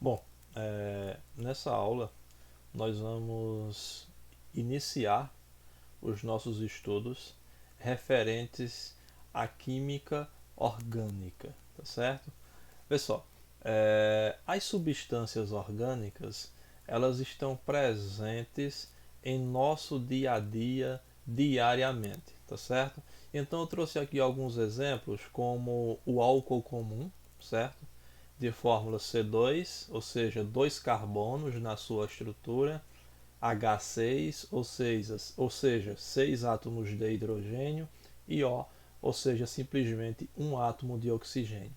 Bom, nessa aula nós vamos iniciar os nossos estudos referentes à química orgânica, tá certo? Pessoal, as substâncias orgânicas elas estão presentes em nosso dia a dia diariamente, tá certo? Então eu trouxe aqui alguns exemplos como o álcool comum, certo? De fórmula C2, ou seja, dois carbonos na sua estrutura, H6, ou seja, 6 átomos de hidrogênio, e O, ou seja, simplesmente um átomo de oxigênio.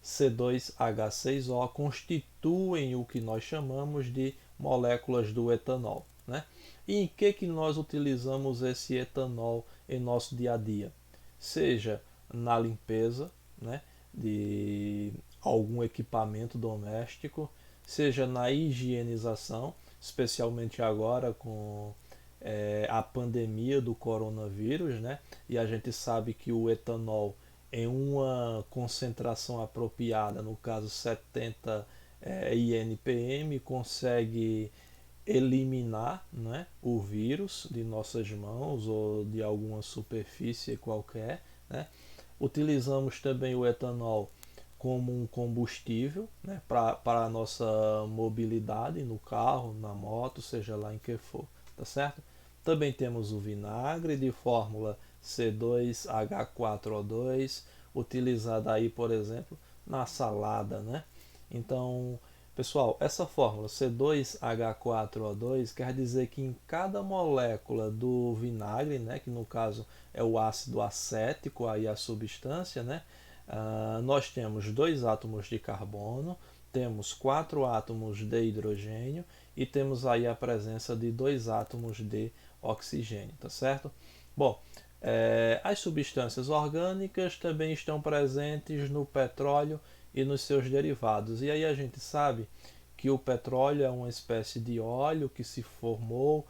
C2H6O constituem o que nós chamamos de moléculas do etanol. Né? E em que nós utilizamos esse etanol em nosso dia a dia? Seja na limpeza, né, de algum equipamento doméstico, seja na higienização, especialmente agora com a pandemia do coronavírus, né? E a gente sabe que o etanol em uma concentração apropriada, no caso 70 INPM, consegue eliminar, né, o vírus de nossas mãos ou de alguma superfície qualquer. Né? Utilizamos também o etanol como um combustível, né, para a nossa mobilidade no carro, na moto, seja lá em que for, tá certo? Também temos o vinagre de fórmula C2H4O2, utilizado aí, por exemplo, na salada, né? Então, pessoal, essa fórmula C2H4O2 quer dizer que em cada molécula do vinagre, né, que no caso é o ácido acético, aí a substância, né, nós temos dois átomos de carbono, temos quatro átomos de hidrogênio e temos aí a presença de dois átomos de oxigênio, tá certo? Bom, as substâncias orgânicas também estão presentes no petróleo e nos seus derivados. E aí a gente sabe que o petróleo é uma espécie de óleo que se formou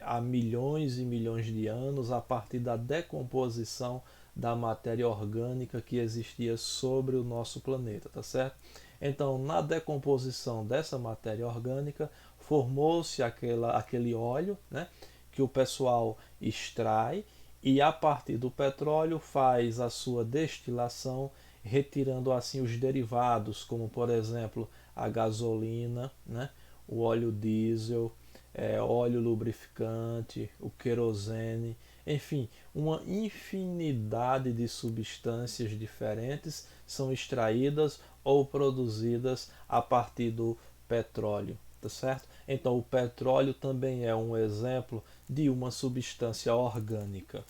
há milhões e milhões de anos a partir da decomposição da matéria orgânica que existia sobre o nosso planeta, tá certo? Então, na decomposição dessa matéria orgânica, formou-se aquele óleo, né, que o pessoal extrai e a partir do petróleo faz a sua destilação, retirando assim os derivados, como por exemplo a gasolina, né, o óleo diesel, óleo lubrificante, o querosene, enfim, uma infinidade de substâncias diferentes são extraídas ou produzidas a partir do petróleo, tá certo? Então o petróleo também é um exemplo de uma substância orgânica.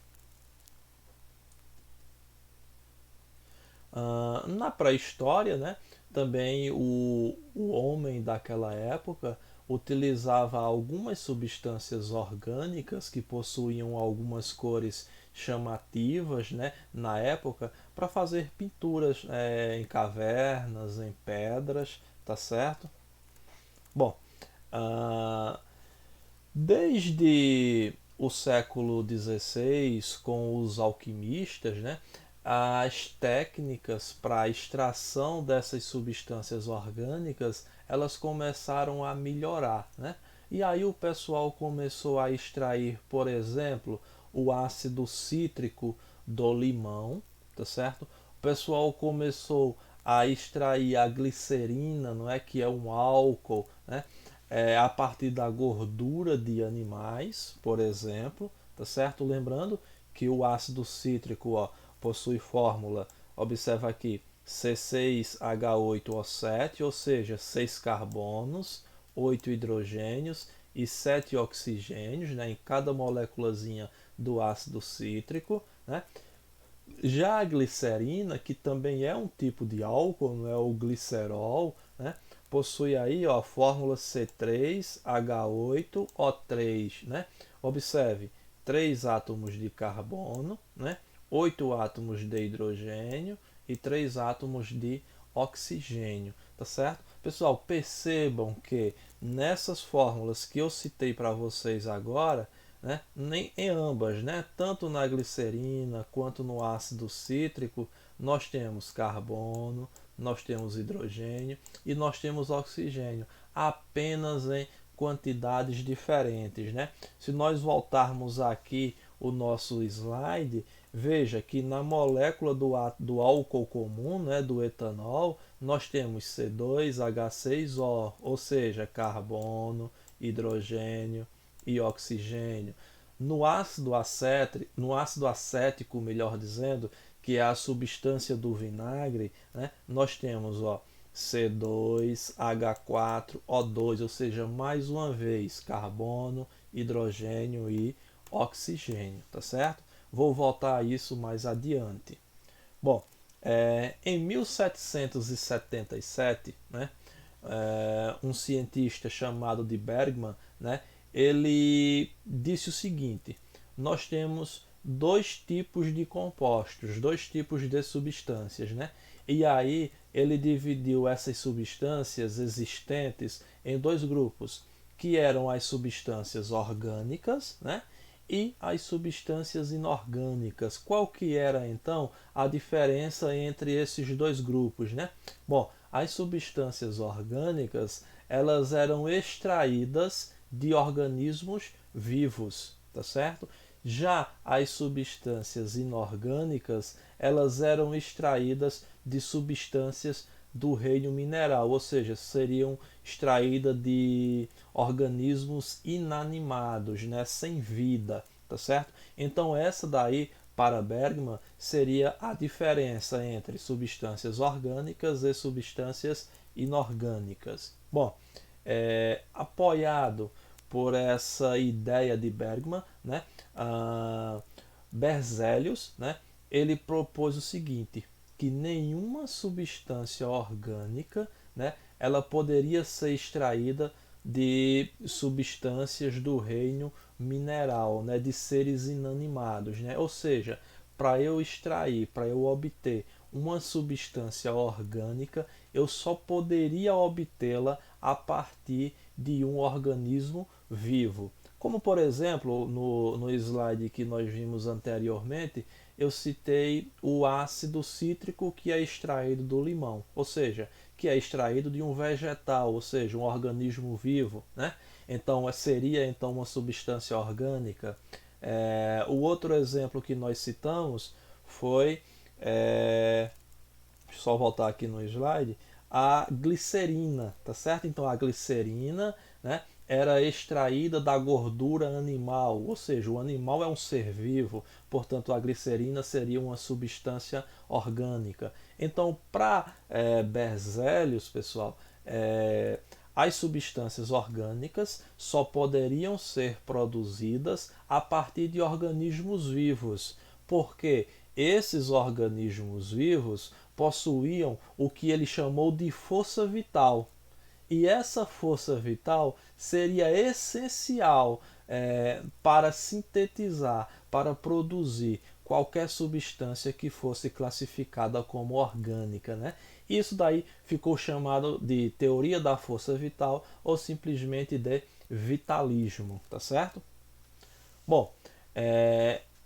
Na pré-história, né, também o homem daquela época utilizava algumas substâncias orgânicas que possuíam algumas cores chamativas, né, na época para fazer pinturas em cavernas, em pedras, tá certo? Bom, uh, desde o século XVI, com os alquimistas, né, as técnicas para a extração dessas substâncias orgânicas elas começaram a melhorar, né? E aí o pessoal começou a extrair, por exemplo, o ácido cítrico do limão, tá certo? O pessoal começou a extrair a glicerina, não é, que é um álcool, né? A partir da gordura de animais, por exemplo, tá certo? Lembrando que o ácido cítrico, ó, possui fórmula, observa aqui, C6H8O7, ou seja, 6 carbonos, 8 hidrogênios e 7 oxigênios, né, em cada moléculazinha do ácido cítrico, né? Já a glicerina, que também é um tipo de álcool, não é o glicerol, né? Possui aí ó, a fórmula C3H8O3, né? Observe, 3 átomos de carbono, né? 8 átomos de hidrogênio e 3 átomos de oxigênio, tá certo? Pessoal, percebam que nessas fórmulas que eu citei para vocês agora, né, nem em ambas, né, tanto na glicerina quanto no ácido cítrico, nós temos carbono, nós temos hidrogênio e nós temos oxigênio, apenas em quantidades diferentes, né? Se nós voltarmos aqui o nosso slide, veja que na molécula do álcool comum, né, do etanol, nós temos C2H6O, ou seja, carbono, hidrogênio e oxigênio. No ácido acético, melhor dizendo, que é a substância do vinagre, né, nós temos C2H4O2, ou seja, mais uma vez, carbono, hidrogênio e oxigênio, tá certo? Vou voltar a isso mais adiante. Bom, em 1777, né, um cientista chamado de Bergman, né, ele disse o seguinte: nós temos dois tipos de compostos, dois tipos de substâncias, né? E aí ele dividiu essas substâncias existentes em dois grupos, que eram as substâncias orgânicas, né? E as substâncias inorgânicas. Qual que era então a diferença entre esses dois grupos, né? Bom, as substâncias orgânicas, elas eram extraídas de organismos vivos, tá certo? Já as substâncias inorgânicas, elas eram extraídas de substâncias do reino mineral, ou seja, seriam extraídas de organismos inanimados, né, sem vida, tá certo? Então essa daí para Bergman seria a diferença entre substâncias orgânicas e substâncias inorgânicas. Bom, apoiado por essa ideia de Bergman, né, Berzelius, né, ele propôs o seguinte, que nenhuma substância orgânica, né, ela poderia ser extraída de substâncias do reino mineral, né, de seres inanimados, né? Ou seja, para eu extrair, para eu obter uma substância orgânica, eu só poderia obtê-la a partir de um organismo vivo. Como, por exemplo, no slide que nós vimos anteriormente, eu citei o ácido cítrico que é extraído do limão, ou seja, que é extraído de um vegetal, ou seja, um organismo vivo, né? Então, seria então uma substância orgânica. O outro exemplo que nós citamos foi, deixa eu só voltar aqui no slide, a glicerina, tá certo? Então, a glicerina, né, era extraída da gordura animal, ou seja, o animal é um ser vivo, portanto a glicerina seria uma substância orgânica. Então, para Berzelius, pessoal, as substâncias orgânicas só poderiam ser produzidas a partir de organismos vivos, porque esses organismos vivos possuíam o que ele chamou de força vital. E essa força vital seria essencial para sintetizar, para produzir qualquer substância que fosse classificada como orgânica, né? Isso daí ficou chamado de teoria da força vital ou simplesmente de vitalismo, tá certo? Bom,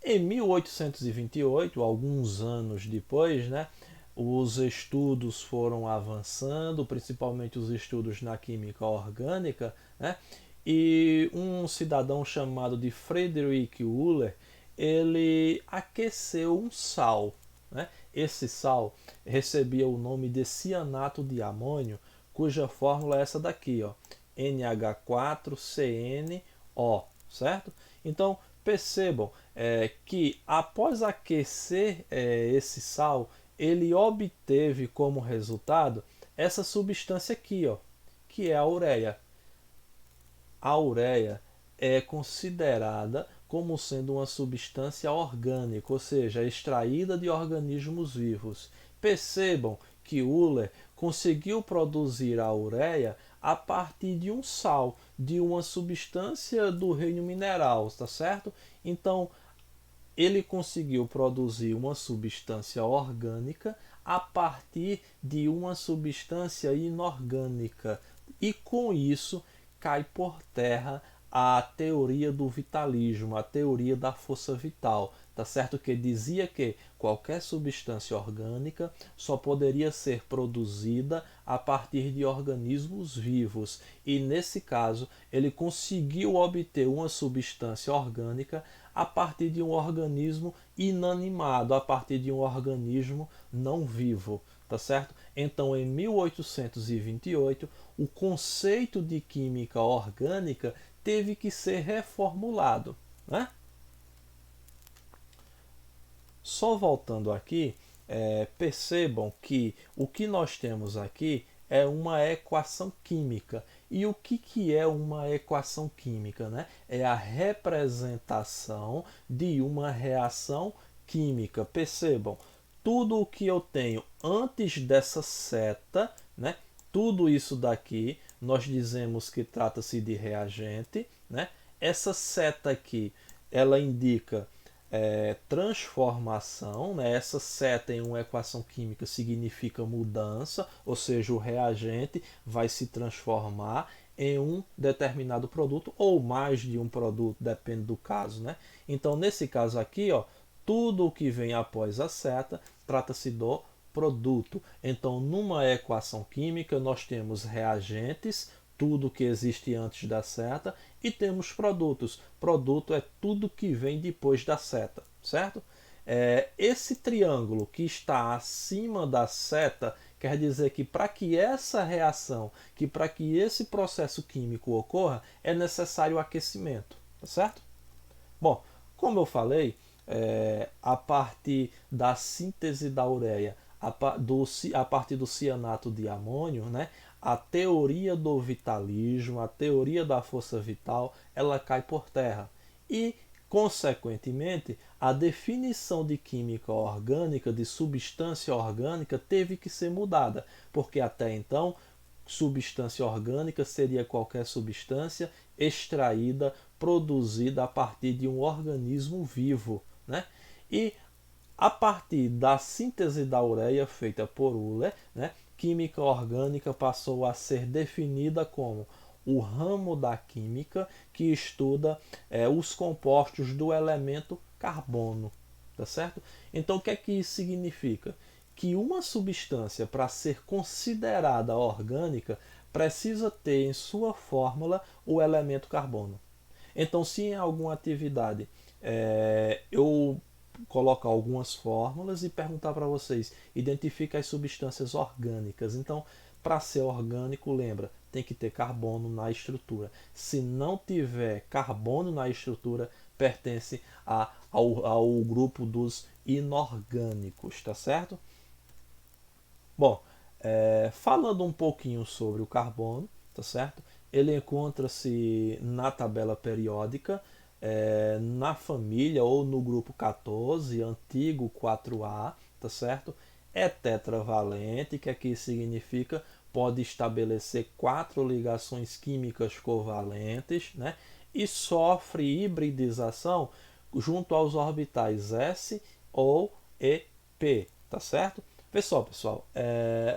em 1828, alguns anos depois, né, os estudos foram avançando, principalmente os estudos na química orgânica, né, e um cidadão chamado de Friedrich Euler, ele aqueceu um sal, né? Esse sal recebia o nome de cianato de amônio, cuja fórmula é essa daqui, ó, NH4CnO, certo? Então, percebam que após aquecer esse sal, ele obteve como resultado essa substância aqui, ó, que é a ureia. A ureia é considerada como sendo uma substância orgânica, ou seja, extraída de organismos vivos. Percebam que Euler conseguiu produzir a ureia a partir de um sal, de uma substância do reino mineral, está certo? Então, ele conseguiu produzir uma substância orgânica a partir de uma substância inorgânica. E com isso cai por terra a teoria do vitalismo, a teoria da força vital, tá certo? Que dizia que qualquer substância orgânica só poderia ser produzida a partir de organismos vivos. E nesse caso, ele conseguiu obter uma substância orgânica a partir de um organismo inanimado, a partir de um organismo não vivo, tá certo? Então, em 1828, o conceito de química orgânica teve que ser reformulado, né? Só voltando aqui, percebam que o que nós temos aqui é uma equação química. E o que é uma equação química? Né? É a representação de uma reação química. Percebam, tudo o que eu tenho antes dessa seta, né? Tudo isso daqui, nós dizemos que trata-se de reagente. Né? Essa seta aqui, ela indica transformação, né? Essa seta em uma equação química significa mudança, ou seja, o reagente vai se transformar em um determinado produto ou mais de um produto, depende do caso, né? Então, nesse caso aqui, ó, tudo o que vem após a seta trata-se do produto. Então, numa equação química, nós temos reagentes, tudo que existe antes da seta, e temos produtos. Produto é tudo que vem depois da seta, certo? Esse triângulo que está acima da seta quer dizer que para que essa reação, que para que esse processo químico ocorra, é necessário aquecimento, tá certo? Bom, como eu falei, a partir da síntese da ureia, a partir do cianato de amônio, né, a teoria do vitalismo, a teoria da força vital, ela cai por terra. E, consequentemente, a definição de química orgânica, de substância orgânica, teve que ser mudada, porque até então, substância orgânica seria qualquer substância extraída, produzida a partir de um organismo vivo. Né? E a partir da síntese da ureia feita por Euler, né, química orgânica passou a ser definida como o ramo da química que estuda os compostos do elemento carbono. Tá certo? Então, o que é que isso significa? Que uma substância, para ser considerada orgânica, precisa ter em sua fórmula o elemento carbono. Então, se em alguma atividade eu colocar algumas fórmulas e perguntar para vocês, identifica as substâncias orgânicas. Então, para ser orgânico, lembra, tem que ter carbono na estrutura. Se não tiver carbono na estrutura, pertence ao grupo dos inorgânicos, tá certo? Bom, falando um pouquinho sobre o carbono, tá certo? Ele encontra-se na tabela periódica, na família ou no grupo 14, antigo 4A, tá certo? É tetravalente, que aqui significa pode estabelecer 4 ligações químicas covalentes, né? E sofre hibridização junto aos orbitais S ou EP, tá certo? Pessoal,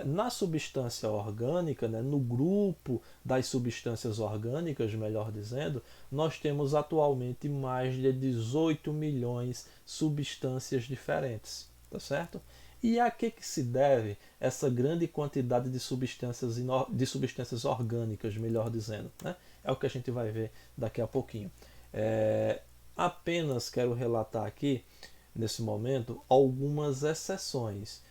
na substância orgânica, né, no grupo das substâncias orgânicas, melhor dizendo, nós temos atualmente mais de 18 milhões de substâncias diferentes, tá certo? E a que se deve essa grande quantidade de substâncias orgânicas, melhor dizendo? Né? É o que a gente vai ver daqui a pouquinho. Apenas quero relatar aqui, nesse momento, algumas exceções.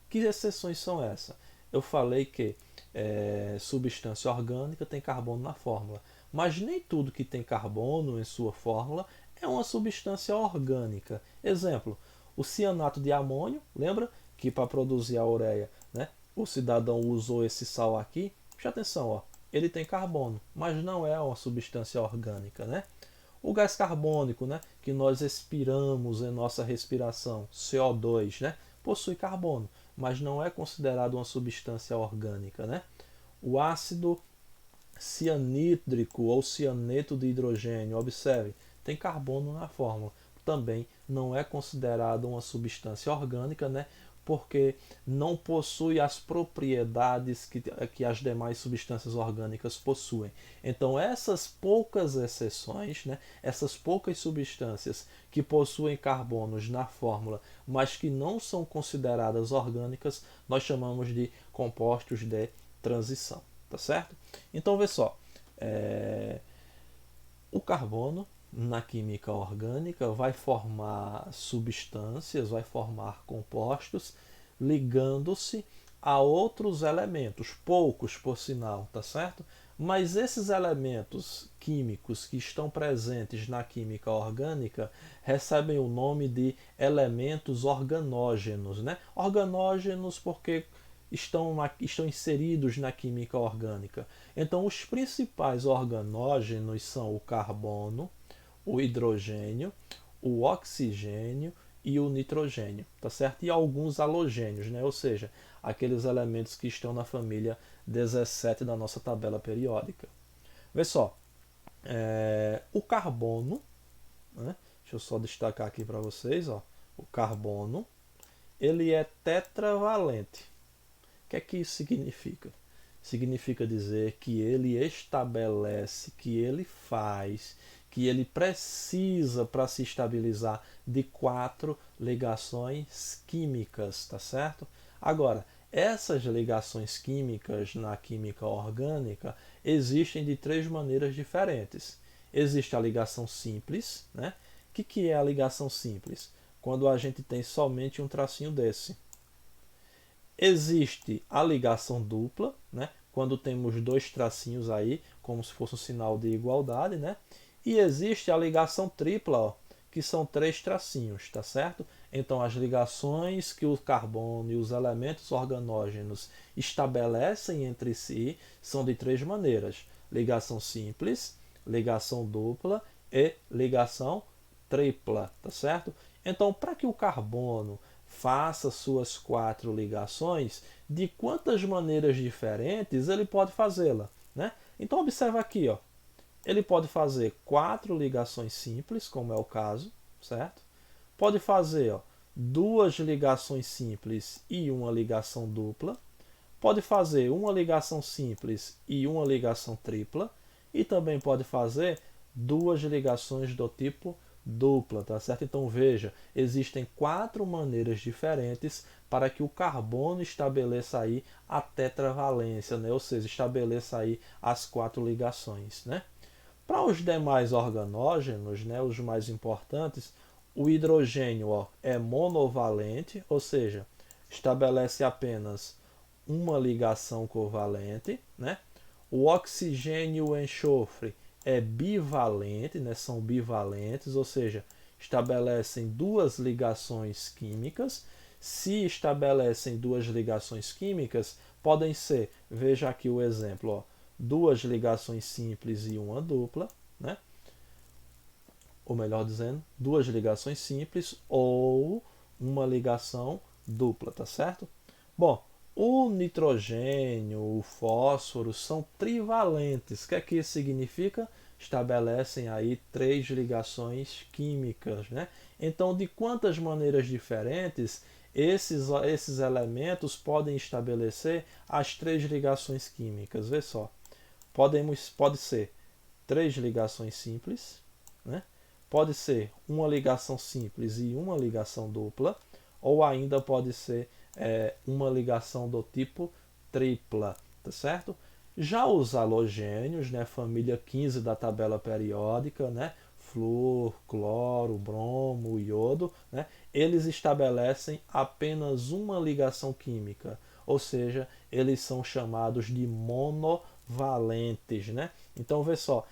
Que exceções são essas? Eu falei que substância orgânica tem carbono na fórmula, mas nem tudo que tem carbono em sua fórmula é uma substância orgânica. Exemplo, o cianato de amônio, lembra que para produzir a ureia, né, o cidadão usou esse sal aqui? Preste atenção, ó, ele tem carbono, mas não é uma substância orgânica, né? O gás carbônico, né, que nós expiramos em nossa respiração, CO2, né, possui carbono, mas não é considerado uma substância orgânica. Né? O ácido cianídrico ou cianeto de hidrogênio, observe, tem carbono na fórmula, também não é considerado uma substância orgânica, né? porque não possui as propriedades que as demais substâncias orgânicas possuem. Então, essas poucas exceções, né, essas poucas substâncias que possuem carbonos na fórmula, mas que não são consideradas orgânicas, nós chamamos de compostos de transição. Tá certo? Então, vê só. O carbono, na química orgânica, vai formar substâncias, vai formar compostos, ligando-se a outros elementos, poucos por sinal, tá certo? Mas esses elementos químicos que estão presentes na química orgânica recebem o nome de elementos organógenos, né? Organógenos porque estão inseridos na química orgânica. Então, os principais organógenos são o carbono, o hidrogênio, o oxigênio e o nitrogênio, tá certo? E alguns halogênios, né? Ou seja, aqueles elementos que estão na família 17 da nossa tabela periódica. Vê só, o carbono, né? Deixa eu só destacar aqui para vocês, ó, o carbono, ele é tetravalente. O que é que isso significa? Significa dizer que ele estabelece, que ele faz, que ele precisa para se estabilizar de 4 ligações químicas, tá certo? Agora, essas ligações químicas na química orgânica existem de 3 maneiras diferentes. Existe a ligação simples, né? O que é a ligação simples? Quando a gente tem somente um tracinho desse. Existe a ligação dupla, né? Quando temos 2 tracinhos aí, como se fosse um sinal de igualdade, né? E existe a ligação tripla, ó, que são 3 tracinhos, tá certo? Então, as ligações que o carbono e os elementos organógenos estabelecem entre si são de 3 maneiras: ligação simples, ligação dupla e ligação tripla, tá certo? Então, para que o carbono faça suas 4 ligações, de quantas maneiras diferentes ele pode fazê-la, né? Então observa aqui, ó. Ele pode fazer 4 ligações simples, como é o caso, certo? Pode fazer, ó, 2 ligações simples e uma ligação dupla. Pode fazer uma ligação simples e uma ligação tripla. E também pode fazer 2 ligações do tipo dupla, tá certo? Então veja, existem 4 maneiras diferentes para que o carbono estabeleça aí a tetravalência, né? Ou seja, estabeleça aí as 4 ligações, né? Para os demais organógenos, né, os mais importantes, o hidrogênio, ó, é monovalente, ou seja, estabelece apenas uma ligação covalente, né? O oxigênio e o enxofre é bivalente, né? São bivalentes, ou seja, estabelecem 2 ligações químicas. Se estabelecem 2 ligações químicas, podem ser, veja aqui o exemplo, ó, 2 ligações simples e uma dupla, né? Ou melhor dizendo, 2 ligações simples ou uma ligação dupla, tá certo? Bom, o nitrogênio, o fósforo são trivalentes. O que é que isso significa? Estabelecem aí 3 ligações químicas, né? Então, de quantas maneiras diferentes esses elementos podem estabelecer as 3 ligações químicas? Vê só. Pode ser 3 ligações simples, né? Pode ser uma ligação simples e uma ligação dupla, ou ainda pode ser uma ligação do tipo tripla, tá certo? Já os halogênios, né, família 15 da tabela periódica, né, flúor, cloro, bromo, iodo, né, eles estabelecem apenas uma ligação química, ou seja, eles são chamados de monovalentes, né? Então, vê só,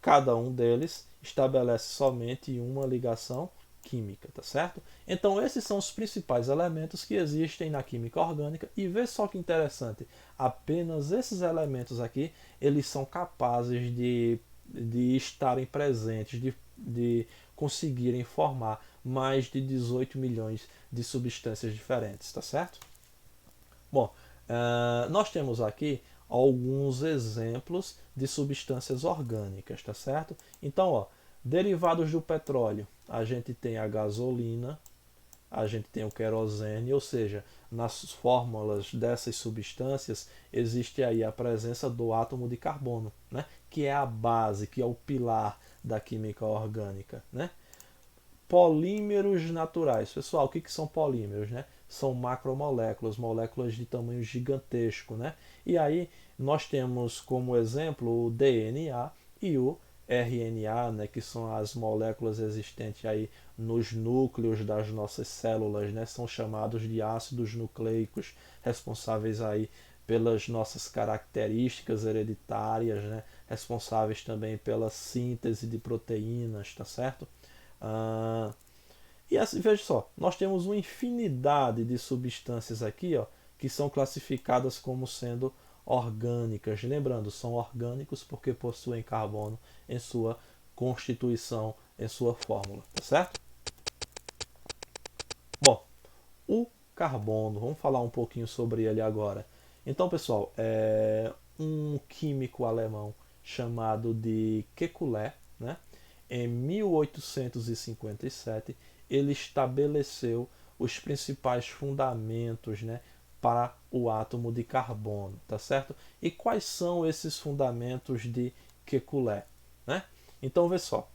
cada um deles estabelece somente uma ligação química, tá certo? Então esses são os principais elementos que existem na química orgânica e vê só que interessante, apenas esses elementos aqui, eles são capazes de estarem presentes, de conseguirem formar mais de 18 milhões de substâncias diferentes, tá certo? Bom, nós temos aqui alguns exemplos de substâncias orgânicas, tá certo? Então, ó, derivados do petróleo, a gente tem a gasolina, a gente tem o querosene, ou seja, nas fórmulas dessas substâncias existe aí a presença do átomo de carbono, né? Que é a base, que é o pilar da química orgânica, né? Polímeros naturais. Pessoal, o que são polímeros, né? São macromoléculas, moléculas de tamanho gigantesco, né? E aí nós temos como exemplo o DNA e o RNA, né, que são as moléculas existentes aí nos núcleos das nossas células, né? São chamados de ácidos nucleicos, responsáveis aí pelas nossas características hereditárias, né? Responsáveis também pela síntese de proteínas, tá certo? Ah, e assim, veja só, nós temos uma infinidade de substâncias aqui, ó, que são classificadas como sendo orgânicas. Lembrando, são orgânicos porque possuem carbono em sua constituição, em sua fórmula, tá certo? Bom, o carbono, vamos falar um pouquinho sobre ele agora. Então, pessoal, um químico alemão chamado de Kekulé, né? Em 1857, ele estabeleceu os principais fundamentos, né, para o átomo de carbono, tá certo? E quais são esses fundamentos de Kekulé, né? Então, vê só,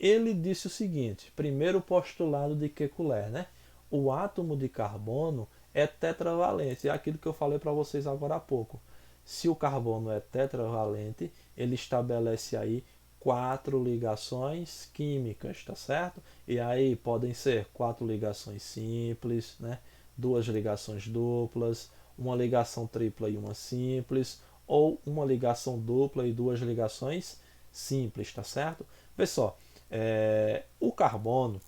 ele disse o seguinte, primeiro postulado de Kekulé, né? O átomo de carbono é tetravalente, é aquilo que eu falei para vocês agora há pouco. Se o carbono é tetravalente, ele estabelece aí quatro ligações químicas, tá certo? E aí podem ser quatro ligações simples, né? Duas ligações duplas, uma ligação tripla e uma simples, ou uma ligação dupla e duas ligações simples, tá certo? Pessoal, o carbono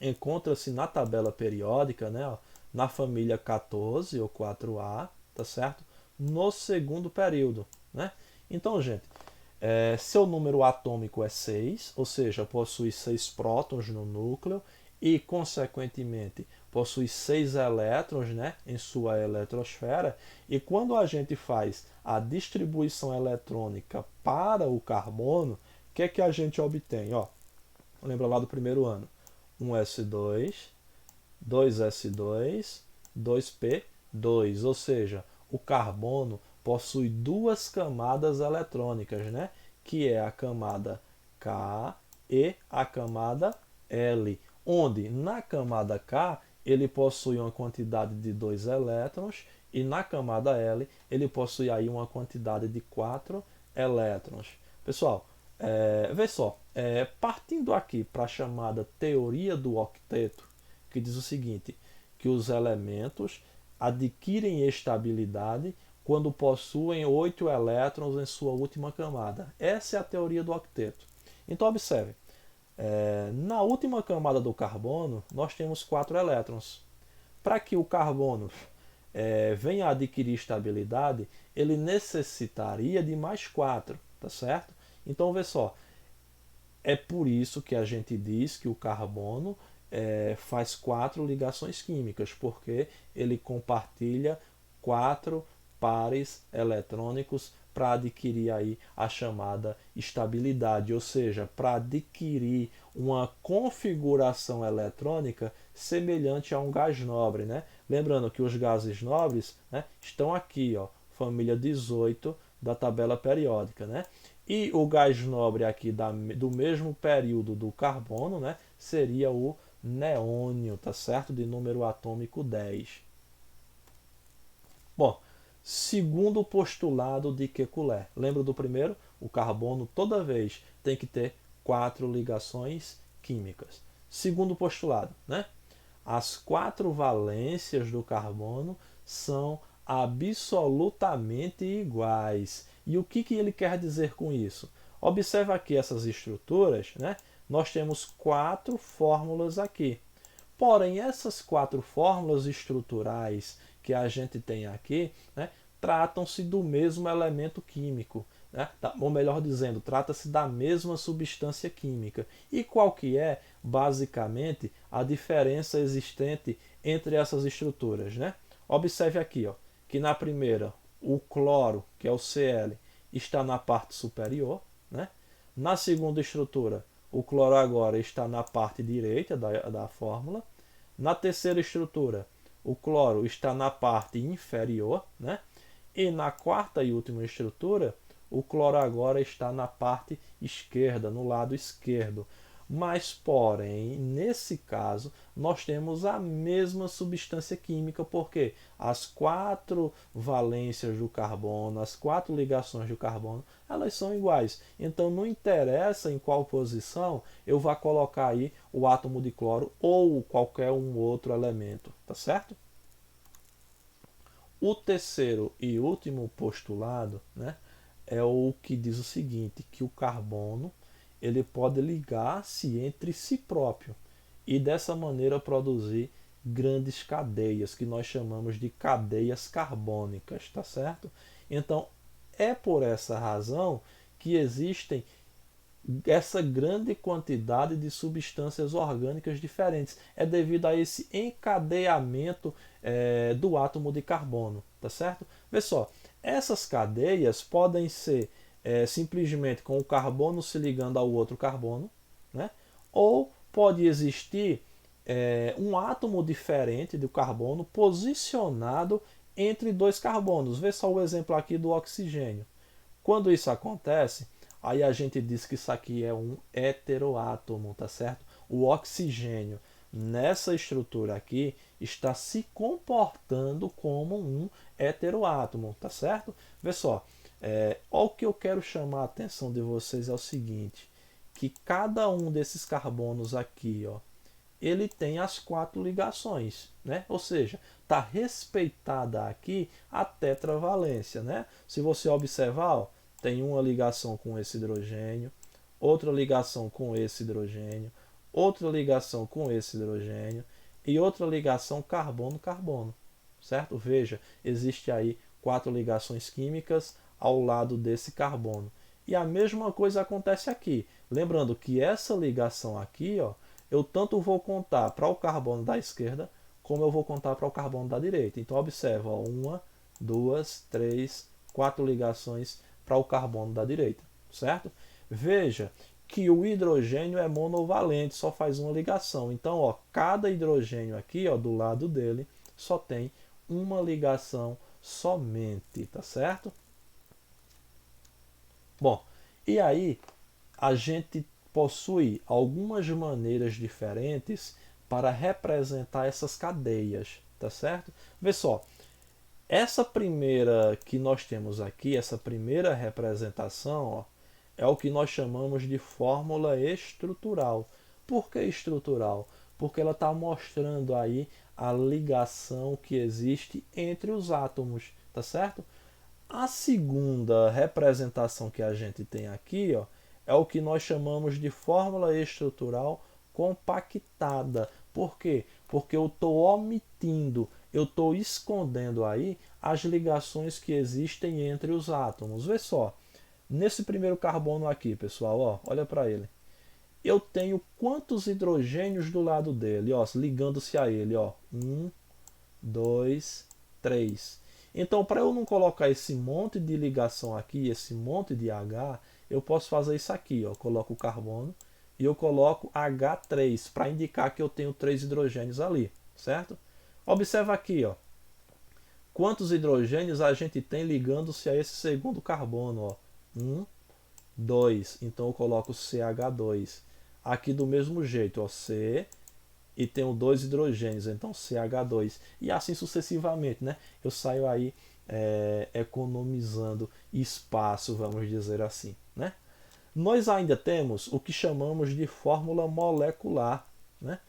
encontra-se na tabela periódica, né, ó, na família 14 ou 4A, tá certo? No segundo período, né? Então, gente, seu número atômico é 6, ou seja, possui 6 prótons no núcleo e, consequentemente, possui 6 elétrons, né, em sua eletrosfera. E quando a gente faz a distribuição eletrônica para o carbono, o que é que a gente obtém? Ó, lembra lá do primeiro ano. 1s2, 2s2, 2p2, ou seja, o carbono possui duas camadas eletrônicas, né? Que é a camada K e a camada L, onde na camada K ele possui uma quantidade de 2 elétrons e na camada L ele possui aí uma quantidade de 4 elétrons. Pessoal, vê só, partindo aqui para a chamada teoria do octeto, que diz o seguinte, que os elementos adquirem estabilidade quando possuem 8 elétrons em sua última camada. Essa é a teoria do octeto. Então, observe, na última camada do carbono, nós temos 4 elétrons. Para que o carbono venha a adquirir estabilidade, ele necessitaria de mais 4, tá certo? Então, vê só, é por isso que a gente diz que o carbono faz 4 ligações químicas, porque ele compartilha 4 pares eletrônicos para adquirir aí a chamada estabilidade, ou seja, para adquirir uma configuração eletrônica semelhante a um gás nobre, né? Lembrando que os gases nobres, né, estão aqui, ó, família 18 da tabela periódica, né? E o gás nobre aqui do mesmo período do carbono, né, seria o neônio, tá certo? De número atômico 10. Bom, segundo postulado de Kekulé. Lembra do primeiro? O carbono toda vez tem que ter 4 ligações químicas. Segundo postulado, né? As 4 valências do carbono são absolutamente iguais. E o que ele quer dizer com isso? Observe aqui essas estruturas, né? Nós temos 4 fórmulas aqui. Porém, essas 4 fórmulas estruturais que a gente tem aqui, né, tratam-se do mesmo elemento químico. Né? Ou melhor dizendo, trata-se da mesma substância química. E qual que é, basicamente, a diferença existente entre essas estruturas? Né? Observe aqui, ó, que na primeira, o cloro, que é o Cl, está na parte superior. Né? Na segunda estrutura, o cloro agora está na parte direita da fórmula. Na terceira estrutura, o cloro está na parte inferior, né? E na quarta e última estrutura, o cloro agora está na parte esquerda, no lado esquerdo. Mas, porém, nesse caso, nós temos a mesma substância química, porque as quatro valências do carbono, as quatro ligações do carbono, elas são iguais. Então, não interessa em qual posição eu vá colocar aí o átomo de cloro ou qualquer um outro elemento, tá certo? O terceiro e último postulado, né, é o que diz o seguinte, que o carbono ele pode ligar-se entre si próprio e dessa maneira produzir grandes cadeias, que nós chamamos de cadeias carbônicas, tá certo? Então, é por essa razão que existem essa grande quantidade de substâncias orgânicas diferentes. É devido a esse encadeamento do átomo de carbono, tá certo? Vê só, essas cadeias podem ser simplesmente com o carbono se ligando ao outro carbono, né? Ou pode existir um átomo diferente do carbono posicionado entre dois carbonos. Vê só o exemplo aqui do oxigênio. Quando isso acontece, aí a gente diz que isso aqui é um heteroátomo, tá certo? O oxigênio nessa estrutura aqui está se comportando como um heteroátomo, tá certo? Vê só, o que eu quero chamar a atenção de vocês é o seguinte, que cada um desses carbonos aqui, ó, ele tem as quatro ligações, né? Ou seja, está respeitada aqui a tetravalência, né? Se você observar, ó, tem uma ligação com esse hidrogênio, outra ligação com esse hidrogênio, outra ligação com esse hidrogênio e outra ligação carbono-carbono, certo? Veja, existe aí quatro ligações químicas ao lado desse carbono. E a mesma coisa acontece aqui. Lembrando que essa ligação aqui, ó, eu tanto vou contar para o carbono da esquerda, como eu vou contar para o carbono da direita. Então, observa, ó, uma, duas, três, quatro ligações para o carbono da direita, certo? Veja que o hidrogênio é monovalente, só faz uma ligação. Então, ó, cada hidrogênio aqui, ó, do lado dele, só tem uma ligação somente, tá certo? Bom, e aí a gente possui algumas maneiras diferentes para representar essas cadeias, tá certo? Vê só, essa primeira que nós temos aqui, essa primeira representação, ó, é o que nós chamamos de fórmula estrutural. Por que estrutural? Porque ela está mostrando aí a ligação que existe entre os átomos, tá certo? A segunda representação que a gente tem aqui, ó, é o que nós chamamos de fórmula estrutural compactada. Por quê? Porque eu estou omitindo, eu estou escondendo aí as ligações que existem entre os átomos. Vê só, nesse primeiro carbono aqui, pessoal, ó, olha para ele. Eu tenho quantos hidrogênios do lado dele, ó, ligando-se a ele, ó, 1, 2, 3. Então, para eu não colocar esse monte de ligação aqui, esse monte de H, eu posso fazer isso aqui, ó. Coloco o carbono e eu coloco H3 para indicar que eu tenho 3 hidrogênios ali, certo? Observa aqui, ó. Quantos hidrogênios a gente tem ligando-se a esse segundo carbono, ó? 1, 2. Então eu coloco CH2. Aqui do mesmo jeito, ó, C e tenho dois hidrogênios, então CH2 e assim sucessivamente, né? Eu saio aí economizando espaço, vamos dizer assim, né? Nós ainda temos o que chamamos de fórmula molecular, né?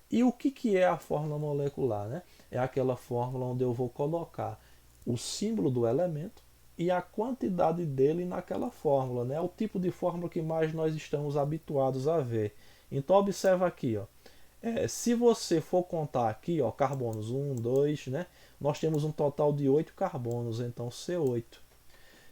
E o que é a fórmula molecular, né? É aquela fórmula onde eu vou colocar o símbolo do elemento e a quantidade dele naquela fórmula, né? É o tipo de fórmula que mais nós estamos habituados a ver. Então observa aqui, ó. Se você for contar aqui, ó, carbonos 1, 2, né? Nós temos um total de 8 carbonos, então C8.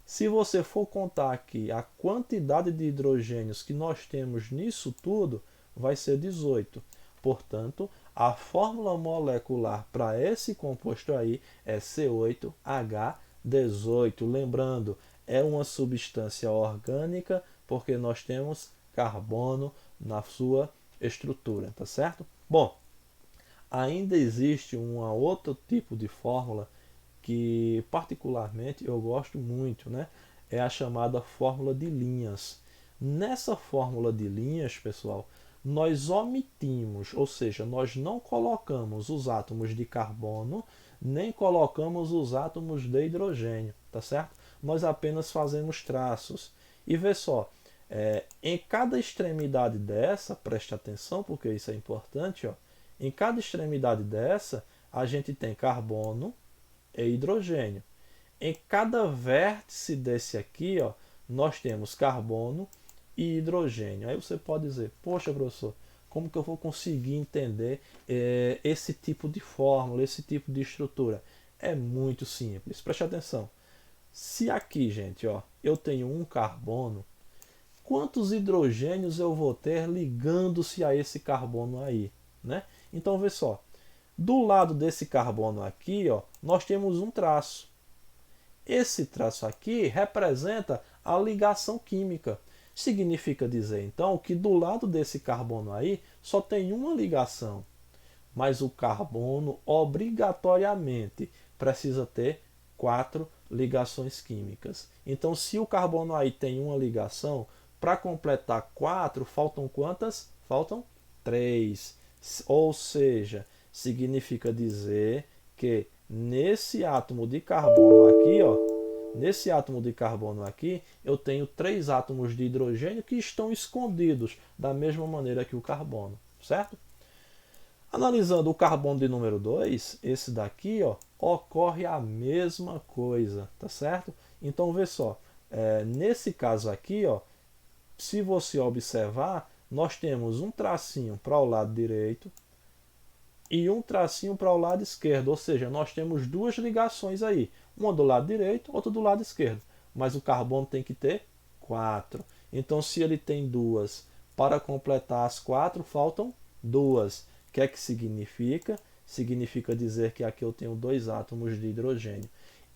Se você for contar aqui a quantidade de hidrogênios que nós temos nisso tudo, vai ser 18. Portanto, a fórmula molecular para esse composto aí é C8H18. Lembrando, é uma substância orgânica porque nós temos carbono na sua estrutura, tá certo? Bom, ainda existe um outro tipo de fórmula que particularmente eu gosto muito, né? É a chamada fórmula de linhas. Nessa fórmula de linhas, pessoal, nós omitimos, ou seja, nós não colocamos os átomos de carbono, nem colocamos os átomos de hidrogênio, tá certo? Nós apenas fazemos traços. E vê só, em cada extremidade dessa, preste atenção porque isso é importante, ó, em cada extremidade dessa, a gente tem carbono e hidrogênio. Em cada vértice desse aqui, ó, nós temos carbono e hidrogênio. Aí você pode dizer, poxa, professor, como que eu vou conseguir entender esse tipo de fórmula, esse tipo de estrutura? É muito simples, preste atenção. Se aqui, gente, ó, eu tenho um carbono, quantos hidrogênios eu vou ter ligando-se a esse carbono aí, né? Então, vê só, do lado desse carbono aqui, ó, nós temos um traço. Esse traço aqui representa a ligação química. Significa dizer, então, que do lado desse carbono aí só tem uma ligação. Mas o carbono obrigatoriamente precisa ter 4 ligações químicas. Então, se o carbono aí tem uma ligação, para completar 4, faltam quantas? Faltam 3. Ou seja, significa dizer que nesse átomo de carbono aqui, ó, nesse átomo de carbono aqui, eu tenho 3 átomos de hidrogênio que estão escondidos da mesma maneira que o carbono, certo? Analisando o carbono de número 2, esse daqui, ó, ocorre a mesma coisa, tá certo? Então, vê só, nesse caso aqui, ó, se você observar, nós temos um tracinho para o lado direito e um tracinho para o lado esquerdo, ou seja, nós temos duas ligações aí, uma do lado direito, outra do lado esquerdo, mas o carbono tem que ter 4. Então, se ele tem duas, para completar as 4, faltam 2. O que é que significa? Significa dizer que aqui eu tenho 2 átomos de hidrogênio.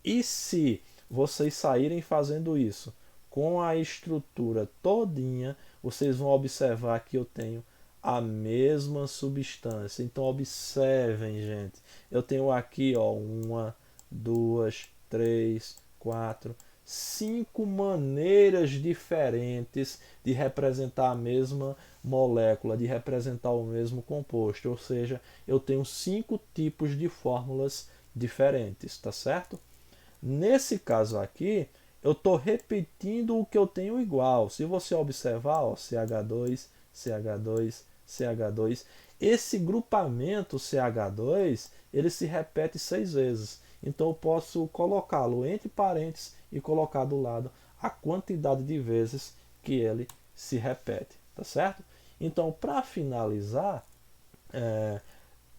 E se vocês saírem fazendo isso com a estrutura todinha, vocês vão observar que eu tenho a mesma substância. Então observem, gente. Eu tenho aqui, ó, 1, 2, 3, 4, 5 maneiras diferentes de representar a mesma molécula, de representar o mesmo composto. Ou seja, eu tenho 5 tipos de fórmulas diferentes, tá certo? Nesse caso aqui, eu estou repetindo o que eu tenho igual. Se você observar, ó, CH2, CH2, CH2, esse grupamento CH2, ele se repete 6 vezes. Então eu posso colocá-lo entre parênteses e colocar do lado a quantidade de vezes que ele se repete, tá certo? Então, para finalizar,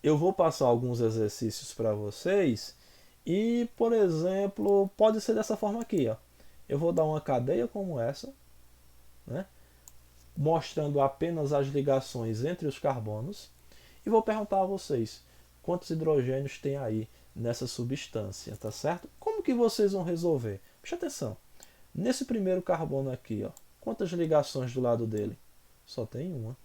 eu vou passar alguns exercícios para vocês e, por exemplo, pode ser dessa forma aqui, ó. Eu vou dar uma cadeia como essa, né, mostrando apenas as ligações entre os carbonos e vou perguntar a vocês quantos hidrogênios tem aí nessa substância, tá certo? Como que vocês vão resolver? Preste atenção. Nesse primeiro carbono aqui, ó, quantas ligações do lado dele? Só tem uma.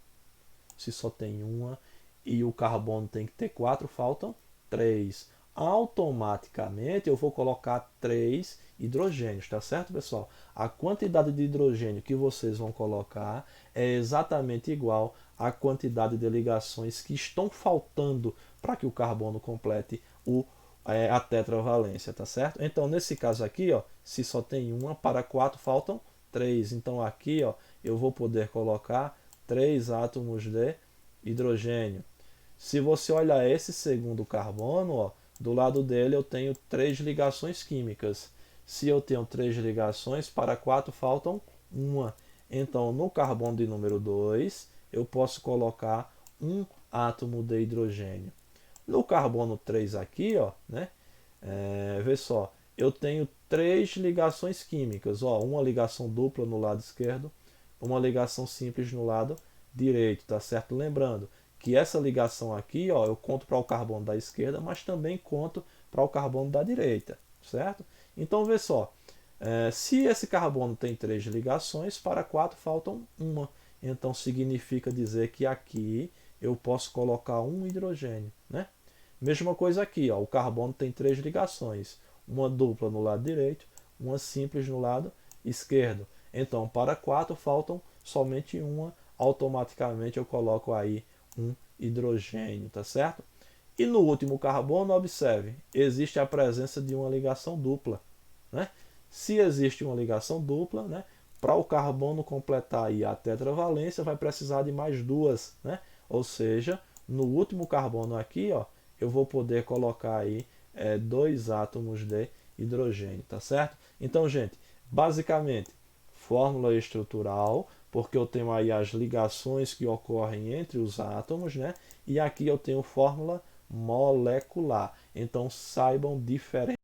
Se só tem uma e o carbono tem que ter 4, faltam 3. Automaticamente eu vou colocar 3 hidrogênios, tá certo, pessoal? A quantidade de hidrogênio que vocês vão colocar é exatamente igual à quantidade de ligações que estão faltando para que o carbono complete a tetravalência, tá certo? Então, nesse caso aqui, ó, se só tem uma, para 4 faltam 3. Então, aqui, ó, eu vou poder colocar 3 átomos de hidrogênio. Se você olhar esse segundo carbono, ó, do lado dele eu tenho 3 ligações químicas. Se eu tenho 3 ligações, para 4 faltam 1. Então, no carbono de número 2, eu posso colocar um átomo de hidrogênio. No carbono 3 aqui, ó, né, vê só, eu tenho 3 ligações químicas. Ó, uma ligação dupla no lado esquerdo, uma ligação simples no lado direito, tá certo? Lembrando que essa ligação aqui, ó, eu conto para o carbono da esquerda, mas também conto para o carbono da direita, certo? Então, vê só, se esse carbono tem 3 ligações, para 4 faltam uma. Então, significa dizer que aqui eu posso colocar um hidrogênio, né? Mesma coisa aqui, ó, o carbono tem 3 ligações, uma dupla no lado direito, uma simples no lado esquerdo. Então, para 4 faltam somente uma, automaticamente eu coloco aí um hidrogênio, tá certo? E no último carbono, observe, existe a presença de uma ligação dupla, né? Se existe uma ligação dupla, né, para o carbono completar aí a tetravalência, vai precisar de mais duas, né? Ou seja, no último carbono aqui, ó, eu vou poder colocar aí dois átomos de hidrogênio, tá certo? Então, gente, basicamente, fórmula estrutural, porque eu tenho aí as ligações que ocorrem entre os átomos, né? E aqui eu tenho fórmula molecular. Então, saibam diferenciar.